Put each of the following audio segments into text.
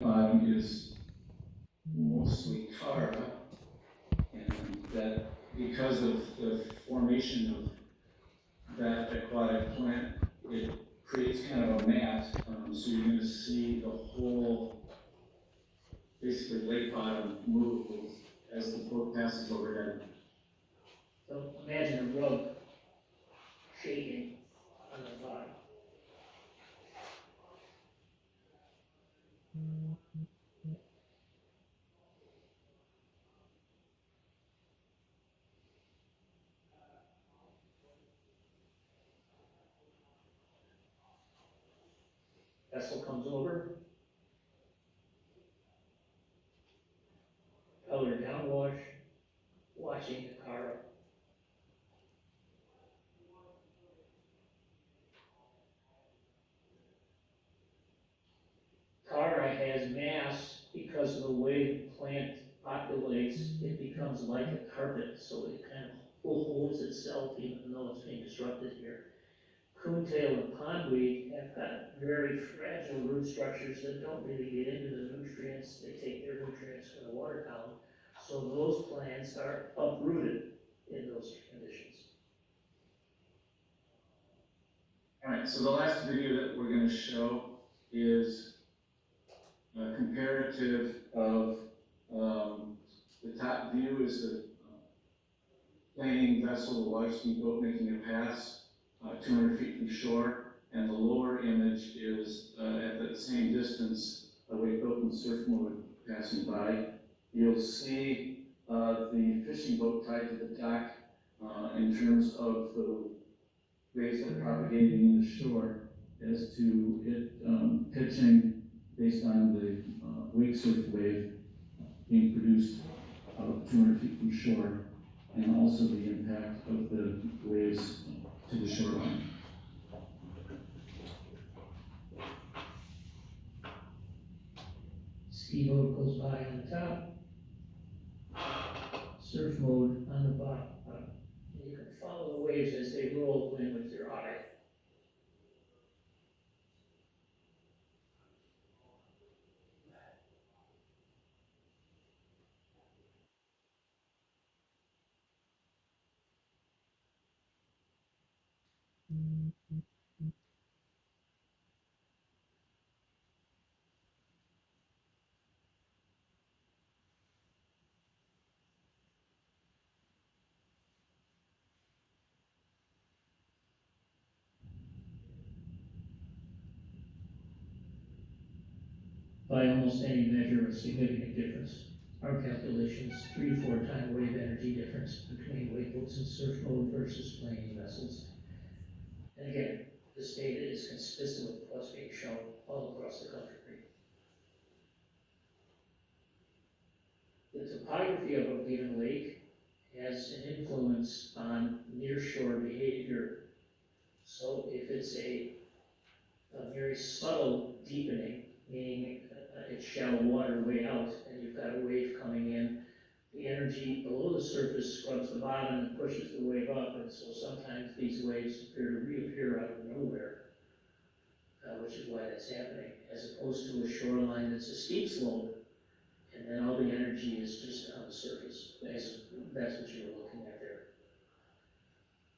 bottom is mostly Cara, and that because of the formation of that aquatic plant, it creates kind of a mat, so you're going to see the whole, basically lake bottom move as the boat passes overhead. So imagine a rug shaking on the bottom. Vessel comes over, color downwash, watching the car up. Cara has mass because of the way the plant populates. It becomes like a carpet, so it kind of holds itself even though it's being disrupted here. Coontail and pondweed have got very fragile root structures that don't really get into the nutrients. They take their nutrients from the water column. So those plants are uprooted in those conditions. All right, so the last video that we're going to show is a comparative of the top view is a planing vessel, a large speedboat making a pass 200 feet from shore, and the lower image is at the same distance, a wakeboat and surf mode passing by. You'll see the fishing boat tied to the dock in terms of the waves that are propagating in the shore as to it pitching based on the wake surf wave being produced about 200 feet from shore, and also the impact of the waves to the shoreline. Speedboat goes by on the top, surf mode on the bottom. And you can follow the waves as they roll in with your eye. By almost any measure, a significant difference. Our calculations, 3 to 4 time wave energy difference between wakeboats and surf mode versus planing vessels. And again, this data is consistent with what's being shown all across the country. The topography of a given lake has an influence on nearshore behavior. So if it's a very subtle deepening, meaning it's shallow water way out, and you've got a wave coming in, the energy below the surface scrubs the bottom and pushes the wave up, and so sometimes these waves appear to reappear out of nowhere, which is why that's happening, as opposed to a shoreline that's a steep slope, and then all the energy is just on the surface. That's what you were looking at there.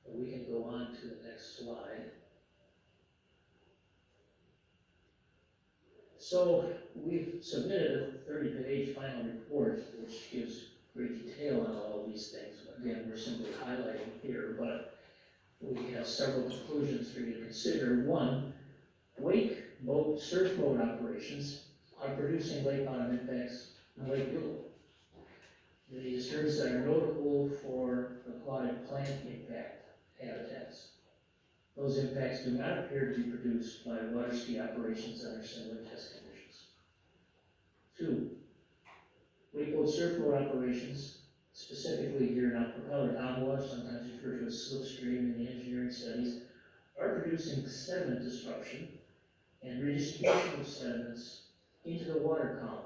But we can go on to the next slide. So we've submitted a 30-page final report, which gives great detail on all of these things. Again, we're simply highlighting here, but we have several conclusions for you to consider. One, wake boat surf boat operations are producing lake bottom impacts on Lake Beulah. The disturbances are notable for aquatic plant impact habitats. Those impacts do not appear to be produced by water ski operations under similar test conditions. 2, wakeboat surfboat operations, specifically here in propeller downwash, sometimes referred to as slipstream in the engineering studies, are producing sediment disruption and redistribution of sediments into the water column.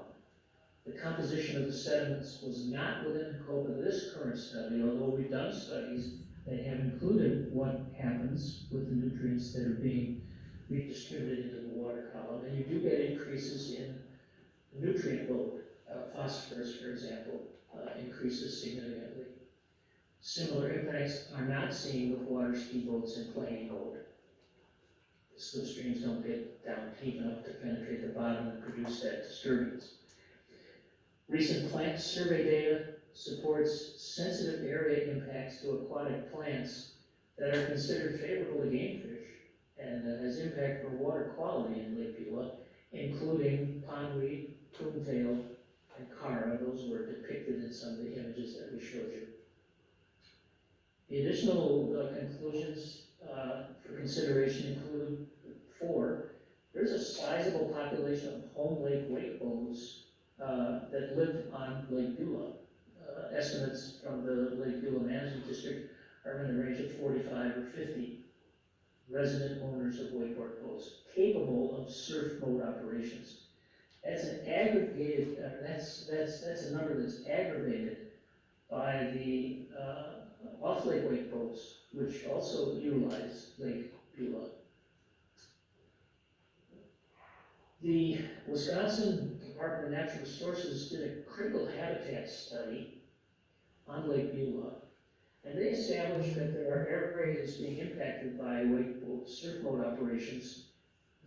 The composition of the sediments was not within the scope of this current study, although we've done studies that have included what happens with the nutrients that are being redistributed into the water column, and you do get increases in nutrient load, phosphorus, for example, increases significantly. Similar impacts are not seen with water speedboats and planing mode. Slip streams don't get down deep enough to penetrate the bottom and produce that disturbance. Recent plant survey data supports sensitive area impacts to aquatic plants that are considered favorable to game fish and has impact for water quality in Lake Beulah, including pondweed, coontail, and cara. Those were depicted in some of the images that we showed you. The additional conclusions for consideration include 4. There's a sizable population of home lake wakebows that live on Lake Beulah. Estimates from the Lake Beulah Management District are in the range of 45 or 50 resident owners of wakeboard boats capable of surf mode operations. That's an aggregated, that's a number that's aggravated by the off-lake wake boats, which also utilize Lake Beulah. The Wisconsin Department of Natural Resources did a critical habitat study on Lake Beulah, and they established that there are areas being impacted by wakeboat surf mode operations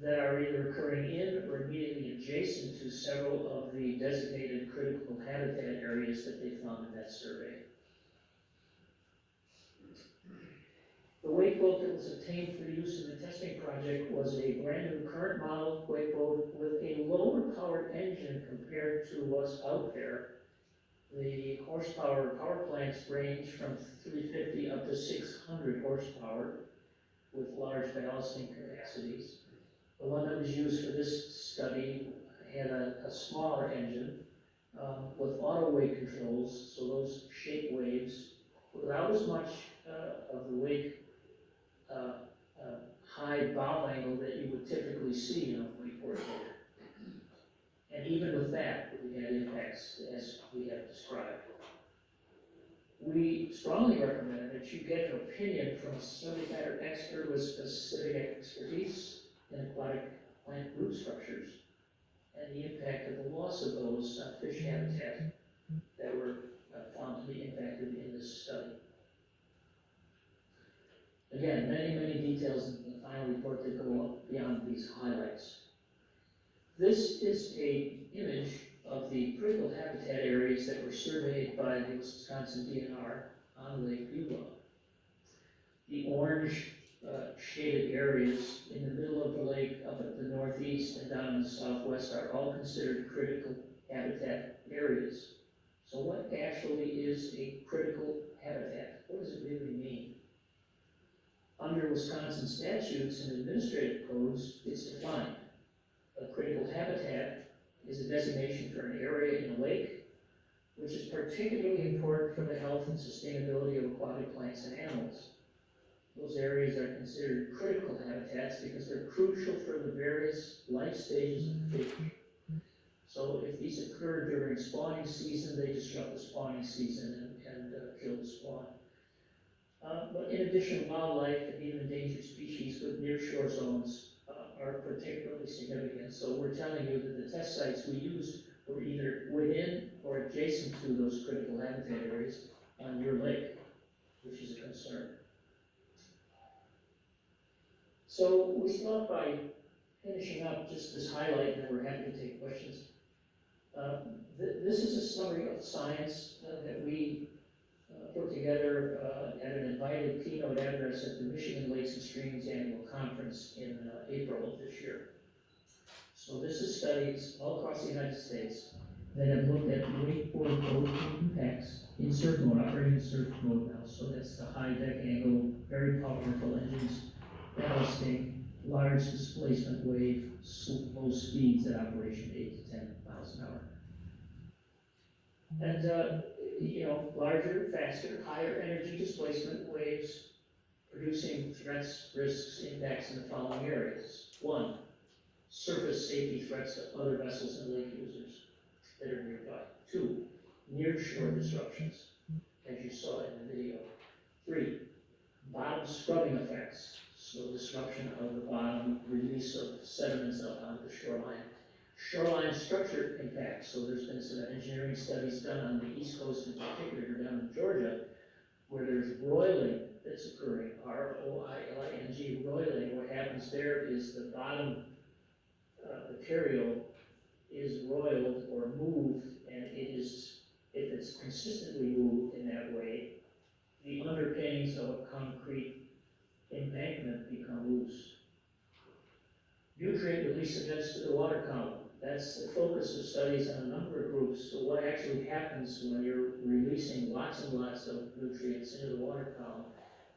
that are either occurring in or immediately adjacent to several of the designated critical habitat areas that they found in that survey. The wakeboat that was obtained for use in the testing project was a brand new current model wakeboat with a lower powered engine compared to what's out there. The horsepower power plants range from 350 up to 600 horsepower with large ballasting capacities. The one that was used for this study had a smaller engine with auto wake controls, so those shape waves without as much of the wake high bow angle that you would typically see in a wakeboard boat. And even with that, we had impacts as we have described. We strongly recommend that you get an opinion from a subject matter expert with specific expertise in aquatic plant root structures and the impact of the loss of those fish habitat that were found to be impacted in this study. Again, many details in the final report that go beyond these highlights. This is an image of the critical habitat areas that were surveyed by the Wisconsin DNR on Lake Beulah. The orange shaded areas in the middle of the lake, up at the northeast and down in the southwest, are all considered critical habitat areas. So what actually is a critical habitat? What does it really mean? Under Wisconsin statutes and administrative codes, it's defined. A critical habitat is a designation for an area in a lake which is particularly important for the health and sustainability of aquatic plants and animals. Those areas are considered critical habitats because they're crucial for the various life stages of fish. So if these occur during spawning season, they disrupt the spawning season and kill the spawn. But in addition, wildlife and even endangered species with nearshore zones are particularly significant. So we're telling you that the test sites we used were either within or adjacent to those critical habitat areas on your lake, which is a concern. So we start by finishing up just this highlight, and then we're happy to take questions. This is a summary of science that we put together at an invited keynote address at the Michigan Lakes and Streams Annual Conference in April of this year. So this is studies all across the United States that have looked at wakeboard boat impacts in surf mode, operating in surf mode now. So that's the high deck angle, very powerful engines, ballasting, large displacement wave, low speeds at operation 8 to 10 miles an hour. And larger, faster, higher energy displacement waves producing threats, risks, impacts in the following areas. 1, surface safety threats to other vessels and lake users that are nearby. 2, near-shore disruptions, as you saw in the video. 3, bottom scrubbing effects, so disruption of the bottom, release of sediments up onto the shoreline. shoreline structure impacts. So there's been some engineering studies done on the East Coast in particular, down in Georgia, where there's roiling that's occurring, R-O-I-L-I-N-G, roiling. What happens there is the bottom material is roiled or moved, and it is, if it's consistently moved in that way, the underpinnings of a concrete embankment become loose. Nutrient release events to the water column. That's the focus of studies on a number of groups. So what actually happens when you're releasing lots and lots of nutrients into the water column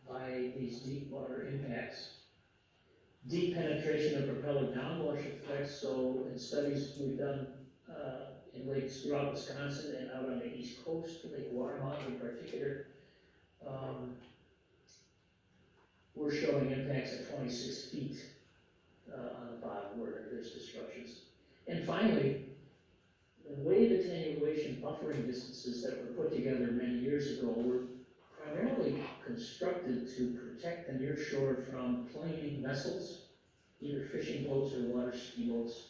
by these deep water impacts? Deep penetration of propeller downwash effects. So in studies we've done in lakes throughout Wisconsin and out on the East Coast, Lake Watermont in particular, we're showing impacts at 26 feet on the bottom where there's disruptions. And finally, the wave attenuation buffering distances that were put together many years ago were primarily constructed to protect the near shore from planing vessels, either fishing boats or water ski boats.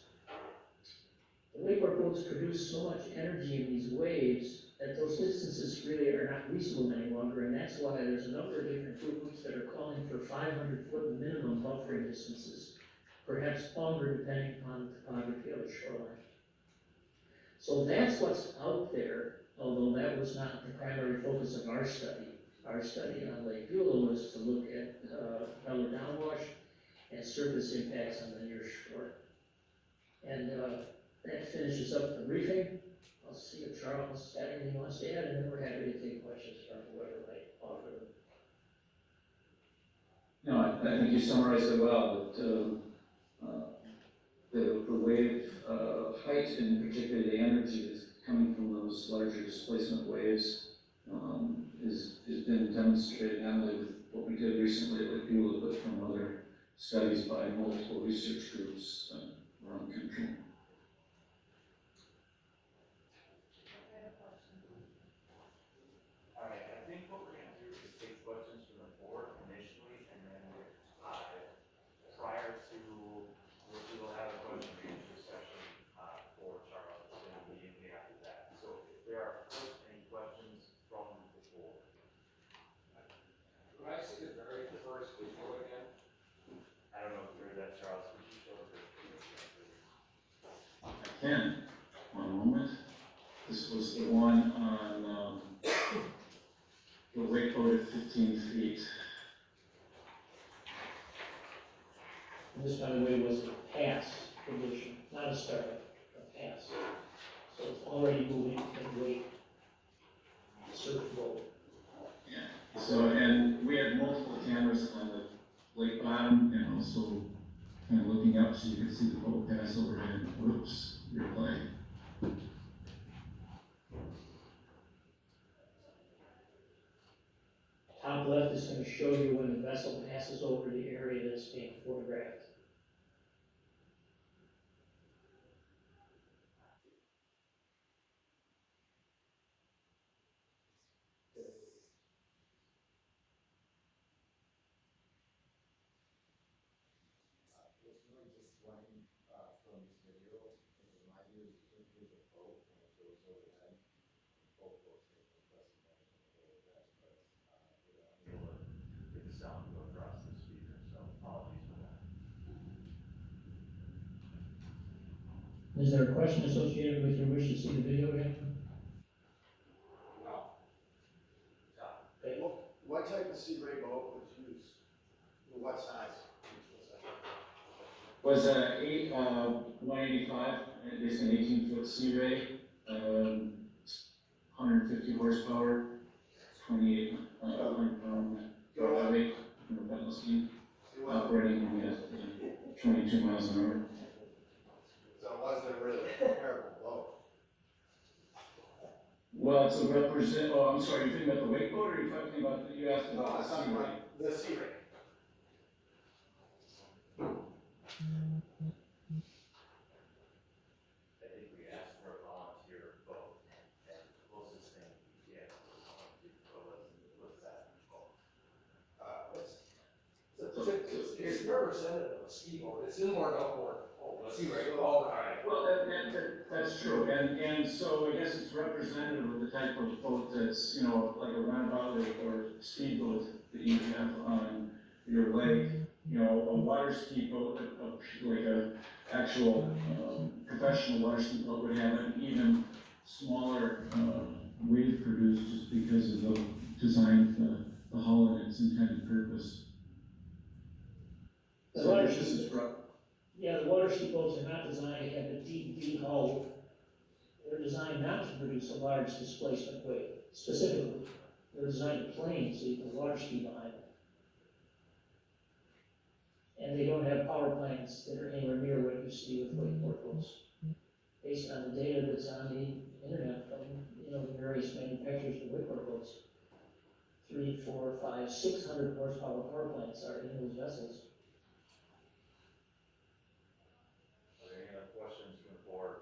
The wakeboard boats produce so much energy in these waves that those distances really are not reasonable any longer, and that's why there's a number of different groups that are calling for 500-foot minimum buffering distances, perhaps longer depending upon the topography of the shoreline. So that's what's out there, although that was not the primary focus of our study. Our study on Lake Beulah was to look at propeller downwash and surface impacts on the near shore. And that finishes up the briefing. I'll see if Charles has anything he wants to add, and then we're happy to take questions from whoever might offer them. No, I think you summarized it well, that the wave height, and in particular the energy that's coming from those larger displacement waves, has been demonstrated not only with what we did recently at Lake Beulah, but from other studies by multiple research groups around the country. All right, I think what we're gonna do is take questions from the board initially, and then prior to, we will have a question and answer session, for Charles, and immediately after that. So if there are first any questions from the board. Could I see the very first video again? I don't know if you heard that, Charles, could you show the? I can. One moment. This was the one on the wakeboard at 15 feet. And this, by the way, was a pass condition, not a startup, a pass. So it's already moving in weight. Surf boat. Yeah. So, and we had multiple cameras on the lake bottom and also kind of looking up so you could see the boat pass overhead. Whoops, replay. Top left is going to show you when the vessel passes over the area that's being photographed. What's really disappointing from this video, in my view, is the image of boat when it goes overhead. Both boats get compressed and that, but Get the sound to go across the speaker, so apologies for that. Is there a question associated with your wish to see the video again? what type of sea ray boat was used? What size? Was 185, it's an 18-foot Sea Ray, 150 horsepower, 28 pound weight, pedal steam, operating at 22 miles an hour. So it wasn't a really comparable boat. Well, it's a I'm sorry, you're thinking about the wakeboat, or are you talking about, you asked No, about I'm the Sea talking Ray? about the sea ray. I think we asked for a volunteer vote, and the closest thing we get for a volunteer vote was that vote. It's representative of a ski boat, it's inboard, outboard. let's see where, all right. Well, that's true, and so I guess it's representative of the type of boat that's, you know, like a runabout or speedboat that you have on your lake. You know, a water ski boat, like a actual, professional water ski boat would have an even smaller, wave produced just because of the design of the hull and its intended purpose. The So water this ski- is Yeah, the water ski boats are not designed to have a deep V hull. They're designed not to produce a large displacement wave, specifically. They're designed to plane so you can water ski behind them. And they don't have power plants that are anywhere near what you see with wakeboard boats. Based on the data that's on the internet from, you know, the various manufacturers of wakeboard boats. 3, 4, 5, 600 horsepower power plants are in those vessels. Are there any other questions from the board?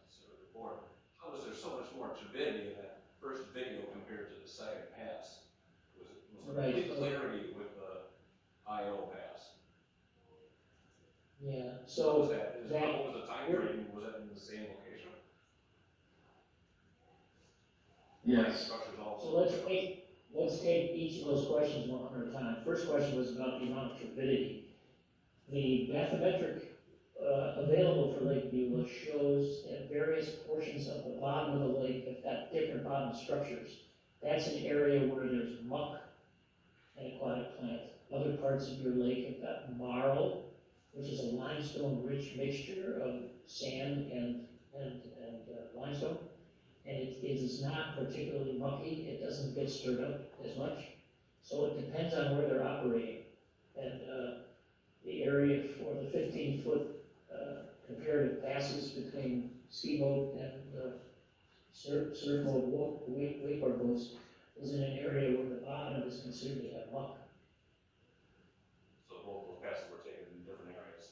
So the board, how was there so much more turbidity in that first video compared to the second pass? Was there Right. complete clarity with the IO pass? Yeah, What was so that? What was the time frame? Was that in the same location? yes. Structures all. So let's take each of those questions one at a time. First question was about the amount of turbidity. The bathymetric available for Lake Beulah shows that various portions of the bottom of the lake have got different bottom structures. That's an area where there's muck and aquatic plant. Other parts of your lake have got marl, which is a limestone-rich mixture of sand and limestone. And it is not particularly mucky, it doesn't get stirred up as much. So it depends on where they're operating. And the area for the 15-foot comparative passes between ski boat and surf mode wakeboard boats is in an area where the bottom is considered to have muck. So both those passes were taken in different areas?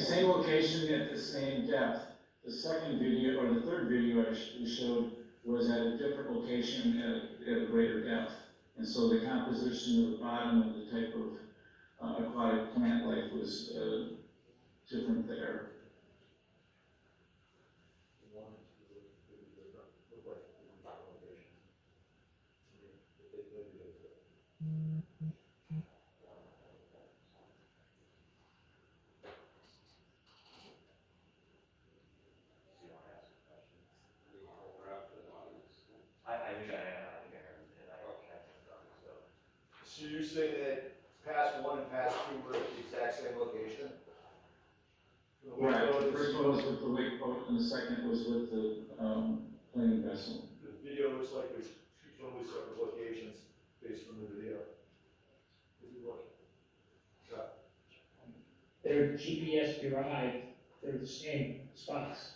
Same location at the same depth. The second video, or the third video we showed was at a different location at a greater depth. And so the composition of the bottom and the type of aquatic plant life was different there. One and two look like different locations. Maybe they could. Do you want to ask a question? I I think I heard it, and I can't so. So you're saying that pass one and pass two were at the exact same location? The way Right, it the goes, first one was with the wake boat and the second was with the planing vessel. the video looks like there's two totally separate locations based on the video. If you look. They're GPS derived, they're the same spots.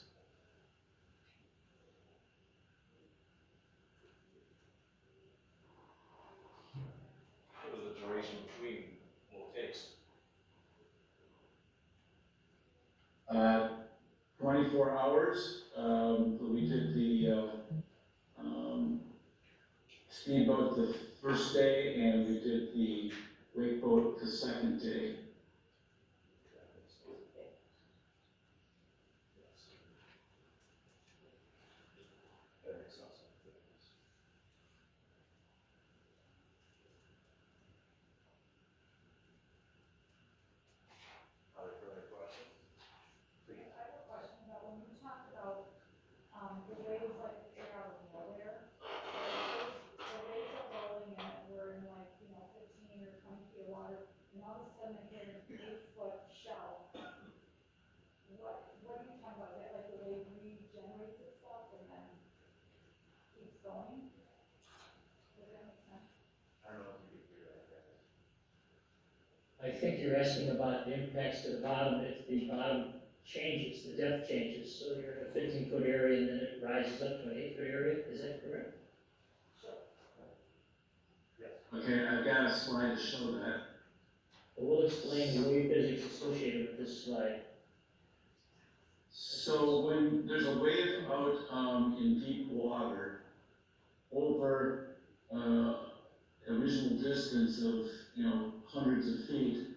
What was the duration between both takes? 24 hours. We did the speedboat the first day, and we did the wake boat the second day. That makes sense. Are there further questions? Please. I have a question about when you talked about, the waves like they're out of nowhere. The waves are rolling and we're in like, 15 or 20 feet of water, and all of a sudden I hear an 8-foot shell. What are you talking about? Is that like the wave regenerates itself and then keeps going? Does that make sense? I don't know if you could figure that out. I think you're asking about the impacts to the bottom, if the bottom changes, the depth changes, so you're in a 15-foot area and then it rises up to an 8-foot area, is that correct? Okay, I've got a slide to show that. But we'll explain the wave physics associated with this slide. So when there's a wave out in deep water, over, original distance of, hundreds of feet,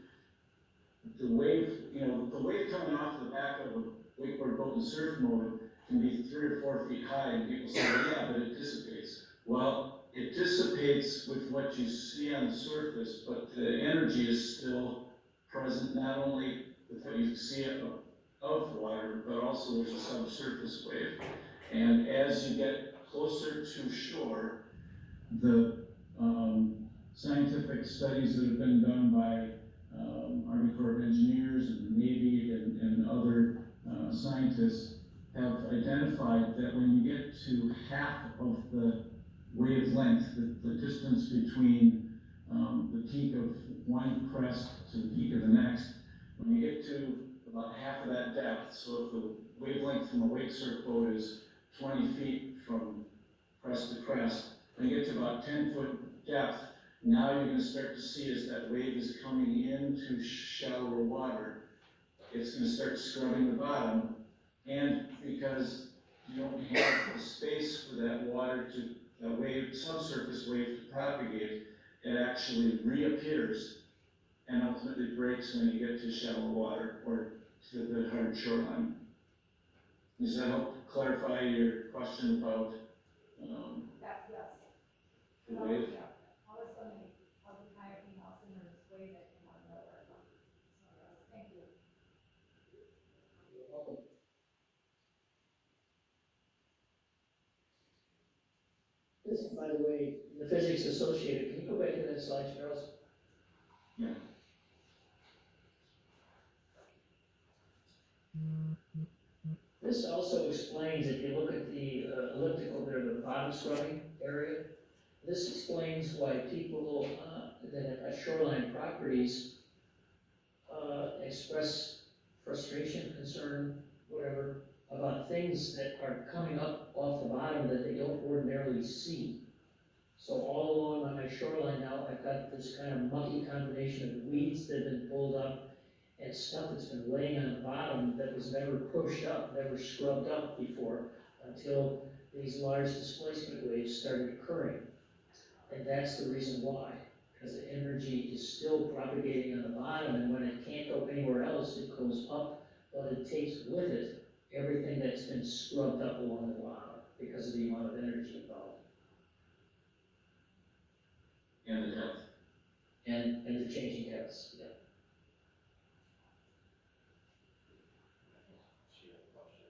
the wave, the wave coming off the back of a wakeboard boat and surf motor can be 3 or 4 feet high, and people say, well, yeah, but it dissipates. Well, it dissipates with what you see on the surface, but the energy is still present, not only with what you see of the water, but also there's a subsurface wave. And as you get closer to shore, the scientific studies that have been done by Army Corps of Engineers and the Navy and other scientists have identified that when you get to half of the wavelength, the distance between the peak of one crest to the peak of the next, when you get to about half of that depth, so if the wavelength from a wake surf boat is 20 feet from crest to crest, when you get to about 10-foot depth, now you're going to start to see as that wave is coming into shallower water, it's going to start scrubbing the bottom, and because you don't have the space for that water to, that wave, subsurface wave to propagate, it actually reappears and ultimately breaks when you get to shallow water or to the hard shoreline. Does that help clarify your question about Yes. the wave? Yeah. I was kayaking house and there was wave that came out of nowhere. So, yes, thank you. This, by the way, the physics associated, can you go back to that slide, Charles? Yeah. This also explains, if you look at the elliptical there, the bottom scrubbing area, this explains why people that have shoreline properties express frustration, concern, whatever, about things that are coming up off the bottom that they don't ordinarily see. So all along on my shoreline now, I've got this kind of mucky combination of weeds that have been pulled up and stuff that's been laying on the bottom that was never pushed up, never scrubbed up before, until these large displacement waves started occurring. And that's the reason why, because the energy is still propagating on the bottom, and when it can't go anywhere else, it goes up, but it takes with it everything that's been scrubbed up along the bottom because of the amount of energy involved. And the depth. And the changing depths, yeah. She had a question.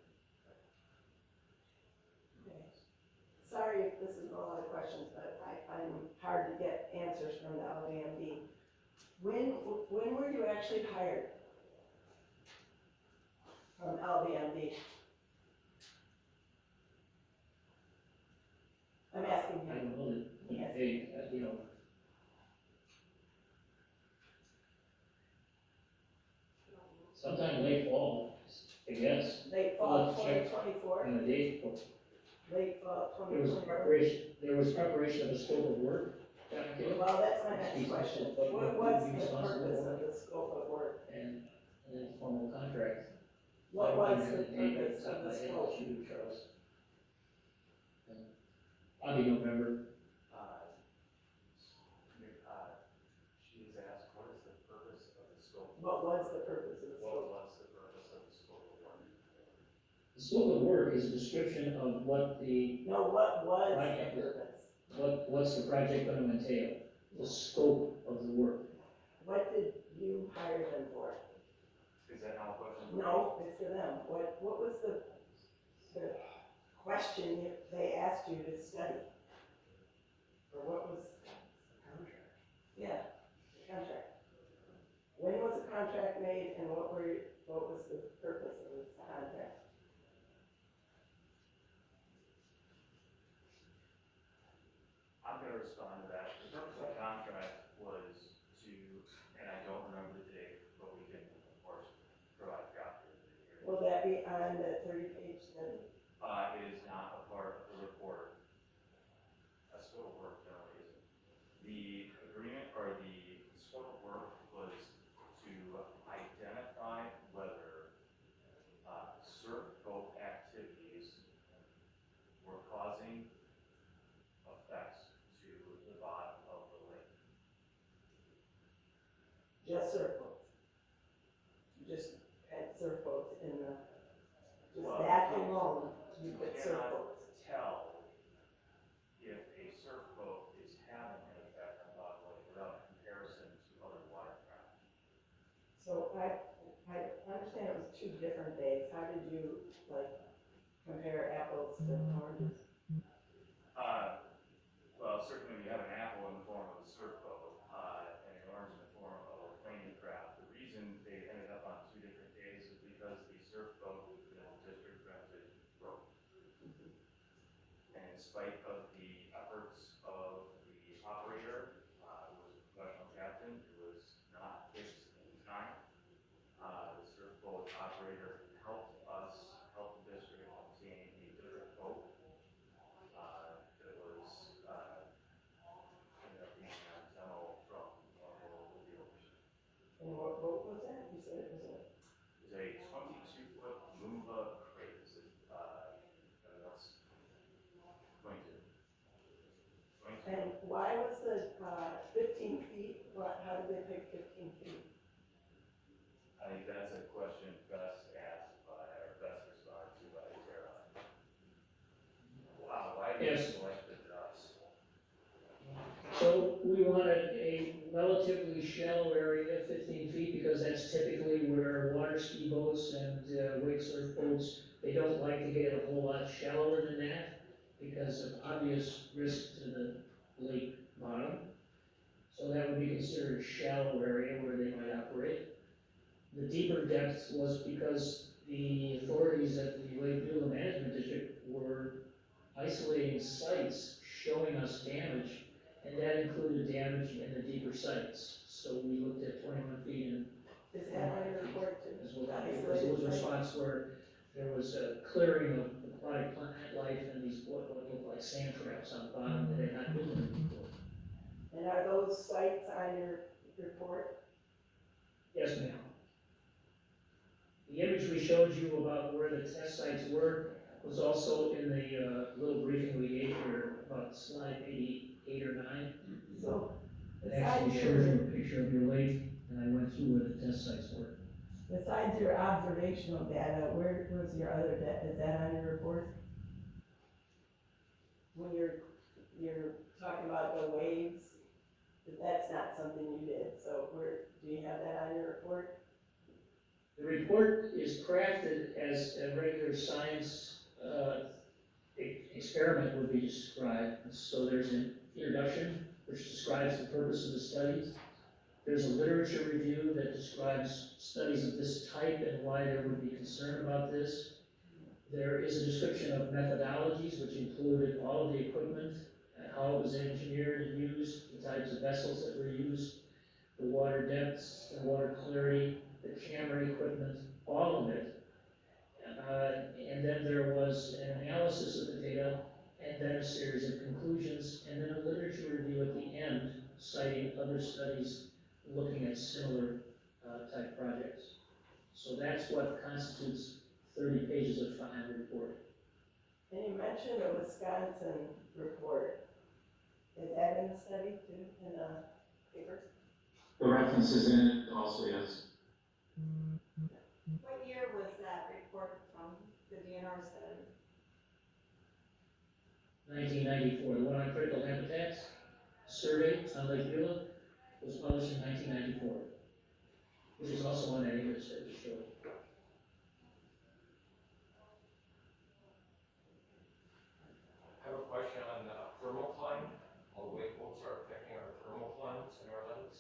Sorry if this is a lot of questions, but I find them hard to get answers from the LVMD. When were you actually hired from LVMD? I'm asking I him. don't know that, Yes. they, sometime late fall, I guess, Late fall 2024? on the date, Late fall there was 2024? preparation of a scope of work, down here, Well, that's my next question. What was the purpose of the scope of work? and then formal contract. What I was don't the have date purpose off of my the head, scope? but you, Charles. Probably November. She has asked, what is the purpose of the scope? What was the purpose of the What scope? was the purpose of the scope of work? The scope of work is a description of what the, No, what was Right. the purpose? what's the project gonna entail, the scope of the work. What did you hire them for? Is that now a question? No, it's for them. What was the question they asked you to study? Or what was? Contract. Yeah, the contract. When was the contract made and what was the purpose of the contract? I'm gonna respond to that. The purpose of the contract was to, and I don't remember the date, but we can, of course, provide a copy of it here. Will that be on the 30-page study? It is not a part of the report. A scope of work generally isn't. The agreement or the scope of work was to identify whether surf boat activities were causing a I understand it was 2 different days. How did you, like, compare apples to oranges? Well, certainly we have an apple in the form of a surf boat, and an orange in the form of a landing craft. The reason they ended up on 2 different days is because the surf boat that the district rented broke. And in spite of the efforts of the operator, who was a professional captain, it was not fixed in time. The surf boat operator helped help the district obtain a different boat. That was, ended up being a demo from one of the local dealers. And what boat was that? You said it was a, It's a 22-foot Moomba crate, that's 22. and why was the, 15 feet? How did they pick 15 feet? I think that's a question best asked by, or best responded to by Tara. Wow, why did you Yes. select us? So we wanted a relatively shallow area, 15 feet, because that's typically where water ski boats and wake surf boats, they don't like to get a whole lot shallower than that because of obvious risk to the lake bottom. So that would be considered a shallow area where they might operate. The deeper depth was because the authorities at the Beulah Management District were isolating sites showing us damage, and that included damage in the deeper sites. So we looked at 21 feet and Is that on your report too? as well, The because isolated it was a site? response where there was a clearing of aquatic plant life and these what looked like sand traps on the bottom that had not been there before. And are those sites on your report? Yes, ma'am. The image we showed you about where the test sites were was also in the little briefing we gave here about slide 88 or 9. So, It besides actually shows you a picture of your lake, and I went through where the test sites were. besides your observational data, where was your other data? Is that on your report? When you're talking about the waves, that's not something you did, so do you have that on your report? The report is crafted as a regular science experiment would be described. So there's an introduction, which describes the purpose of the studies. There's a literature review that describes studies of this type and why there would be concern about this. There is a description of methodologies, which included all of the equipment, and how it was engineered and used, the types of vessels that were used, the water depths, the water clarity, the camera equipment, all of it. And then there was an analysis of the data, and then a series of conclusions, and then a literature review at the end, citing other studies looking at similar type projects. So that's what constitutes 30 pages of final report. And you mentioned the Wisconsin report. Is that in the study too, in the paper? The references in it also, yes. What year was that report from, the DNR study? 1994, the one on critical habitats survey on Lake Beulah was published in 1994, which is also on that image that we showed. I have a question on thermocline. All the wake boats are affecting our thermoclines in our lakes.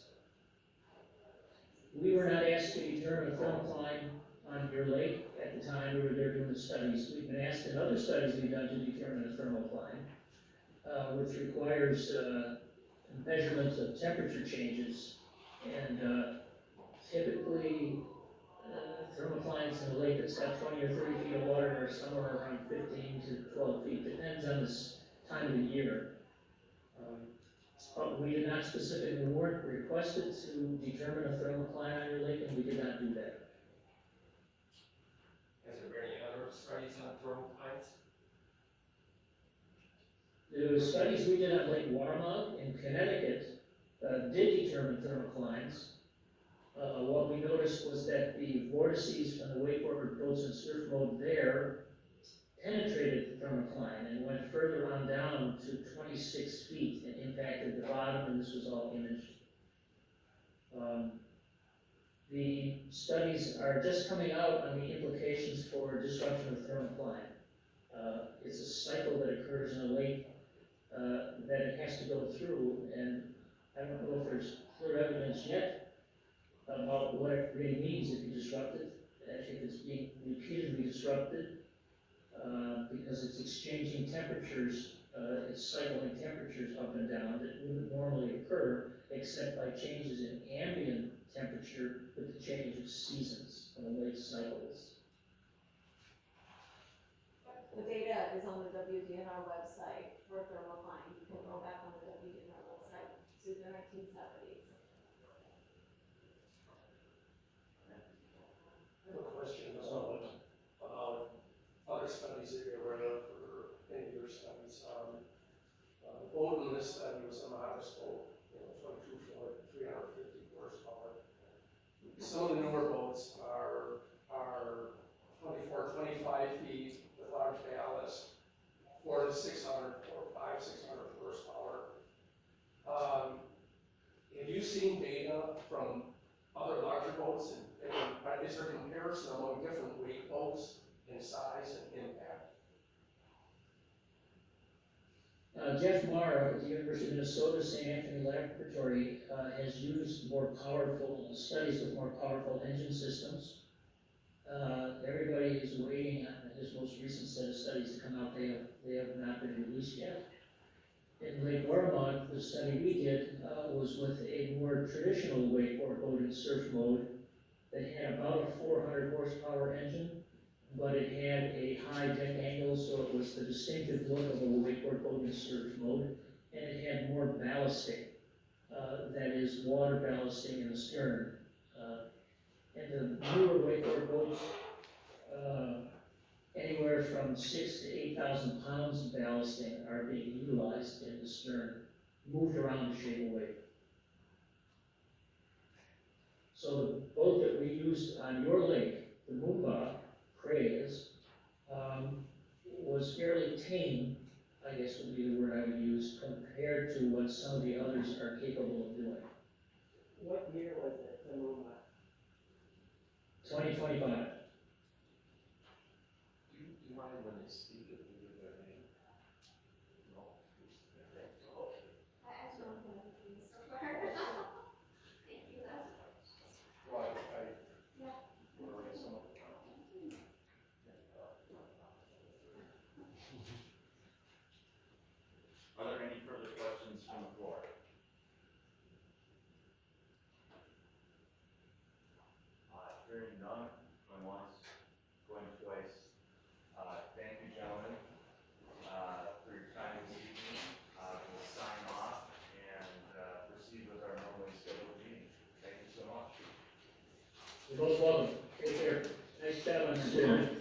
We were not asked to determine a thermocline on your lake at the time we were there doing the studies. We've been asked in other studies we've done to determine a thermocline, which requires measurements of temperature changes. And typically, thermoclines in a lake that's got 20 or 30 feet of water are somewhere around 15 to 12 feet, depends on this time of the year. But we did not specifically, we weren't requested to determine a thermocline on your lake, and we did not do that. Has there been any other studies on thermoclines? The studies we did on Lake Warmouth in Connecticut did determine thermoclines. What we noticed was that the vortices from the wakeboard boats and surf mode there penetrated the thermocline and went further on down to 26 feet and impacted the bottom, and this was all imaged. The studies are just coming out on the implications for disruption of thermocline. It's a cycle that occurs in a lake, that it has to go through, and I don't know if there's clear evidence yet about what it really means if you disrupt it, if it's being repeatedly disrupted, because it's exchanging temperatures, it's cycling temperatures up and down that wouldn't normally occur except by changes in ambient temperature with the change of seasons when the lake cycles. The data is on the WDNR website for thermocline. You can go back on the WDNR website to the 1970s. I have a question about other studies that you're aware of, or any of your studies. The boat in this study was a modest boat, 22 foot, 350 horsepower. Some of the newer boats are 24, 25 feet with large ballast, 400 to 600, 500, 600 horsepower. Have you seen data from other larger boats, and is there a comparison among different weight boats in size and impact? Jeff Marr at the University of Minnesota St. Anthony Laboratory has used more powerful studies with more powerful engine systems. Everybody is waiting on his most recent set of studies to come out. They have not been released yet. In Lake Ormond, the study we did was with a more traditional wakeboard boat in surf mode that had about a 400 horsepower engine, but it had a high deck angle, so it was the distinctive look of a wakeboard boat in surf mode, and it had more ballasting, that is water ballasting in the stern. And the newer wakeboard boats, anywhere from 6,000 to 8,000 pounds of ballasting are being utilized in the stern, moved around to shape a wave. So the boat that we used on your lake, the Moomba craze, was fairly tame, I guess would be the word I would use, compared to what some of the others are capable of doing. What year was it, the Moomba? 2025. Do you mind when they speak if you give their name? No. I don't know what it is so far. Thank you, though. Well, Yeah. we're already some of the Are there any further questions from the floor? Hearing none, going once, going twice. Thank you, gentlemen, for your time this evening. We'll sign off and proceed with our normally scheduled meeting. Thank you so much. You're most welcome. Take care. Nice job on this.